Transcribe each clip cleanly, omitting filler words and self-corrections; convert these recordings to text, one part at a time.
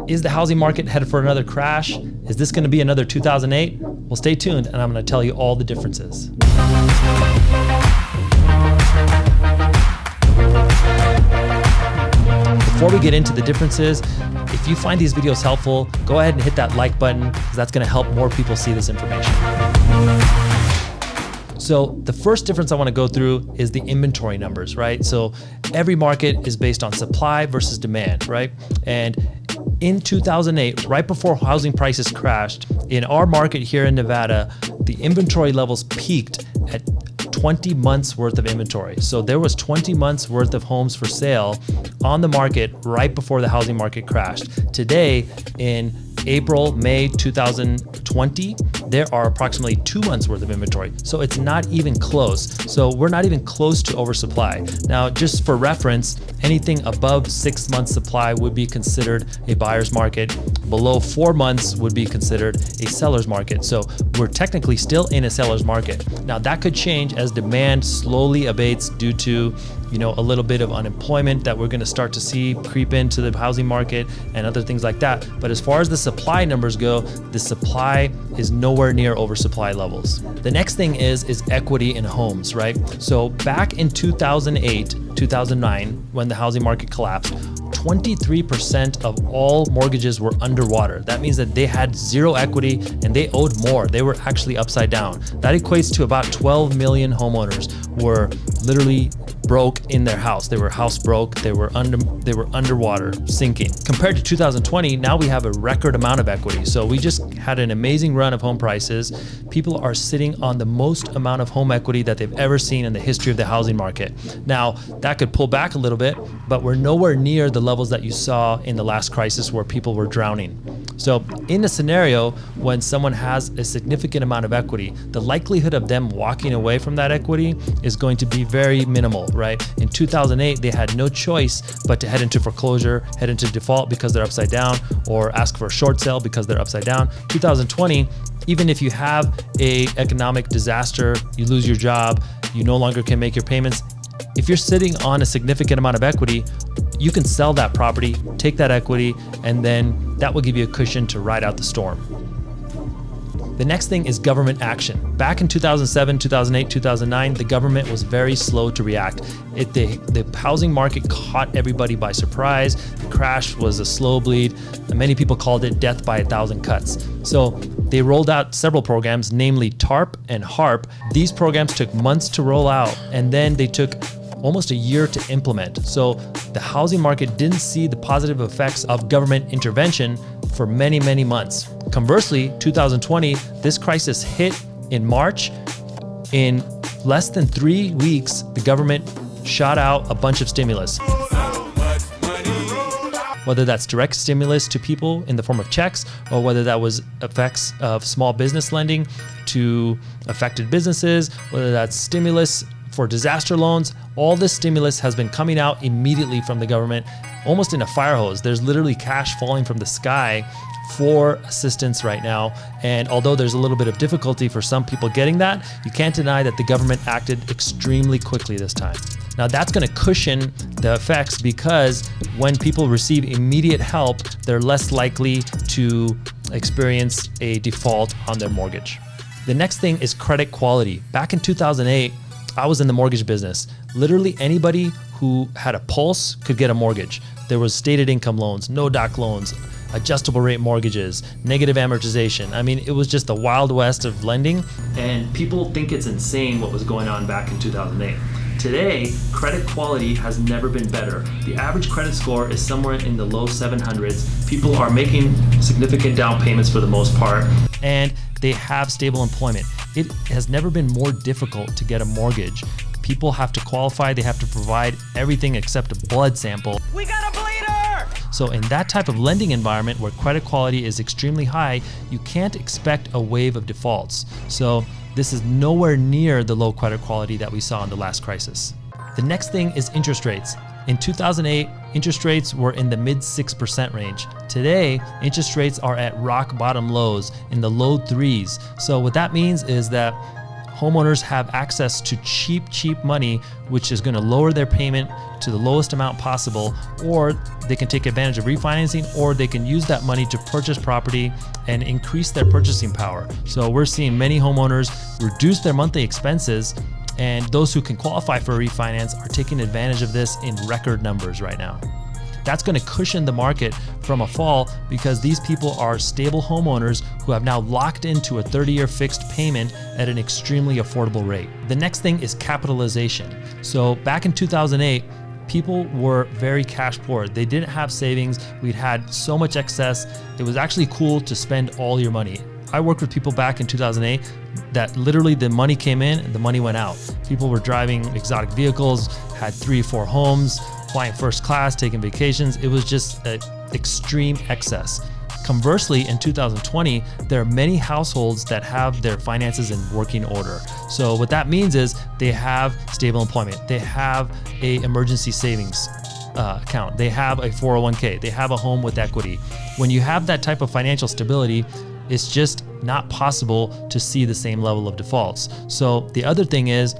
Is the housing market headed for another crash? Is this going to be another 2008? Well, stay tuned and I'm going to tell you all the differences. Before we get into the differences, if you find these videos helpful, go ahead and hit that like button because that's going to help more people see this information. So the first difference I want to go through is the inventory numbers, right? So every market is based on supply versus demand, right? And in 2008, right before housing prices crashed, in our market here in Nevada, the inventory levels peaked at 20 months worth of inventory. So there was 20 months worth of homes for sale on the market right before the housing market crashed. Today, in April, May 2020, there are approximately 2 months worth of inventory. So it's not even close. So we're not even close to oversupply. Now, just for reference, anything above 6 months supply would be considered a buyer's market. Below 4 months would be considered a seller's market. So we're technically still in a seller's market. Now that could change as demand slowly abates due to a little bit of unemployment that we're going to start to see creep into the housing market and other things like that. But as far as the supply numbers go, the supply is nowhere near oversupply levels. The next thing is equity in homes, right? So back in 2008, 2009, when the housing market collapsed, 23% of all mortgages were underwater. That means that they had zero equity and they owed more. They were actually upside down. That equates to about 12 million homeowners were literally broke in their house. They were house broke. They were underwater, sinking. Compared to 2020, now we have a record amount of equity. So we just had an amazing run of home prices. People are sitting on the most amount of home equity that they've ever seen in the history of the housing market. Now, that could pull back a little bit, but we're nowhere near the levels that you saw in the last crisis where people were drowning. So in a scenario when someone has a significant amount of equity, the likelihood of them walking away from that equity is going to be very minimal, right? In 2008, they had no choice but to head into foreclosure, head into default because they're upside down, or ask for a short sale because they're upside down. 2020, even if you have a economic disaster, you lose your job, you no longer can make your payments, if you're sitting on a significant amount of equity, you can sell that property, take that equity, and then that will give you a cushion to ride out the storm. The next thing is government action. Back in 2007, 2008, 2009, the government was very slow to react. The housing market caught everybody by surprise. The crash was a slow bleed. Many people called it death by 1,000 cuts. So they rolled out several programs, namely TARP and HARP. These programs took months to roll out, and then they took almost a year to implement. So the housing market didn't see the positive effects of government intervention for many, many months. Conversely, 2020, this crisis hit in March. In less than 3 weeks, the government shot out a bunch of stimulus. Whether that's direct stimulus to people in the form of checks, or whether that was effects of small business lending to affected businesses, whether that's stimulus for disaster loans, all this stimulus has been coming out immediately from the government, almost in a fire hose. There's literally cash falling from the sky for assistance right now. And although there's a little bit of difficulty for some people getting that, you can't deny that the government acted extremely quickly this time. Now that's going to cushion the effects because when people receive immediate help, they're less likely to experience a default on their mortgage. The next thing is credit quality. Back in 2008, I was in the mortgage business. Literally anybody who had a pulse could get a mortgage. There was stated income loans, no doc loans, adjustable rate mortgages, negative amortization. I mean, it was just the wild west of lending, and people think it's insane what was going on back in 2008. Today, credit quality has never been better. The average credit score is somewhere in the low 700s. People are making significant down payments for the most part, and they have stable employment. It has never been more difficult to get a mortgage. People have to qualify, they have to provide everything except a blood sample. We got a bleeder! So in that type of lending environment where credit quality is extremely high, you can't expect a wave of defaults. So this is nowhere near the low credit quality that we saw in the last crisis. The next thing is interest rates. In 2008, interest rates were in the mid 6% range. Today, interest rates are at rock bottom lows in the low 3s. So what that means is that homeowners have access to cheap money, which is going to lower their payment to the lowest amount possible, or they can take advantage of refinancing, or they can use that money to purchase property and increase their purchasing power. So we're seeing many homeowners reduce their monthly expenses, and those who can qualify for a refinance are taking advantage of this in record numbers right now. That's going to cushion the market from a fall because these people are stable homeowners who have now locked into a 30-year fixed payment at an extremely affordable rate. The next thing is capitalization. So back in 2008, people were very cash poor. They didn't have savings. We'd had so much excess. It was actually cool to spend all your money. I worked with people back in 2008 that literally the money came in and the money went out. People were driving exotic vehicles, had 3 or 4 homes, flying first class, taking vacations. It was just an extreme excess. Conversely, in 2020, there are many households that have their finances in working order. So what that means is they have stable employment, they have a emergency savings account, they have a 401k, they have a home with equity. When you have that type of financial stability, it's just not possible to see the same level of defaults. So the other thing is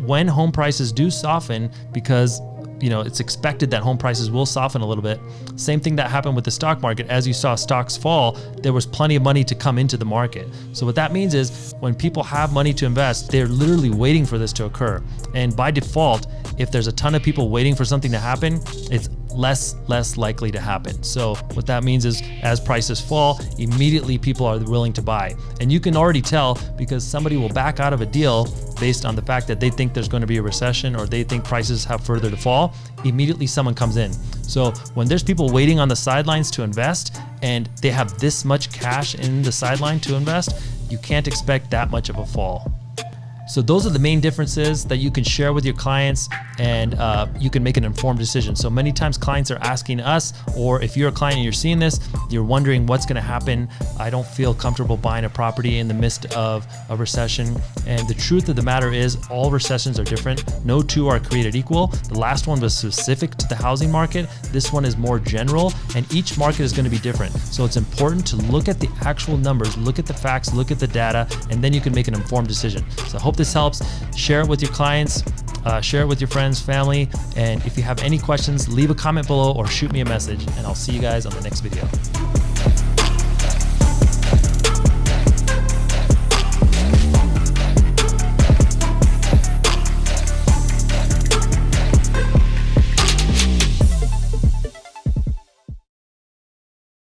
when home prices do soften, because it's expected that home prices will soften a little bit. Same thing that happened with the stock market. As you saw stocks fall, there was plenty of money to come into the market. So what that means is when people have money to invest, they're literally waiting for this to occur. And by default, if there's a ton of people waiting for something to happen, it's less likely to happen. So what that means is as prices fall, immediately people are willing to buy. And you can already tell because somebody will back out of a deal based on the fact that they think there's going to be a recession or they think prices have further to fall. Immediately someone comes in. So when there's people waiting on the sidelines to invest and they have this much cash in the sideline to invest, you can't expect that much of a fall. So those are the main differences that you can share with your clients, and you can make an informed decision. So many times clients are asking us, or if you're a client and you're seeing this, you're wondering what's going to happen. I don't feel comfortable buying a property in the midst of a recession. And the truth of the matter is all recessions are different. No two are created equal. The last one was specific to the housing market. This one is more general, and each market is going to be different. So it's important to look at the actual numbers, look at the facts, look at the data, and then you can make an informed decision. So I hope this helps. Share it with your clients, share it with your friends, family, and if you have any questions, leave a comment below or shoot me a message, and I'll see you guys on the next video.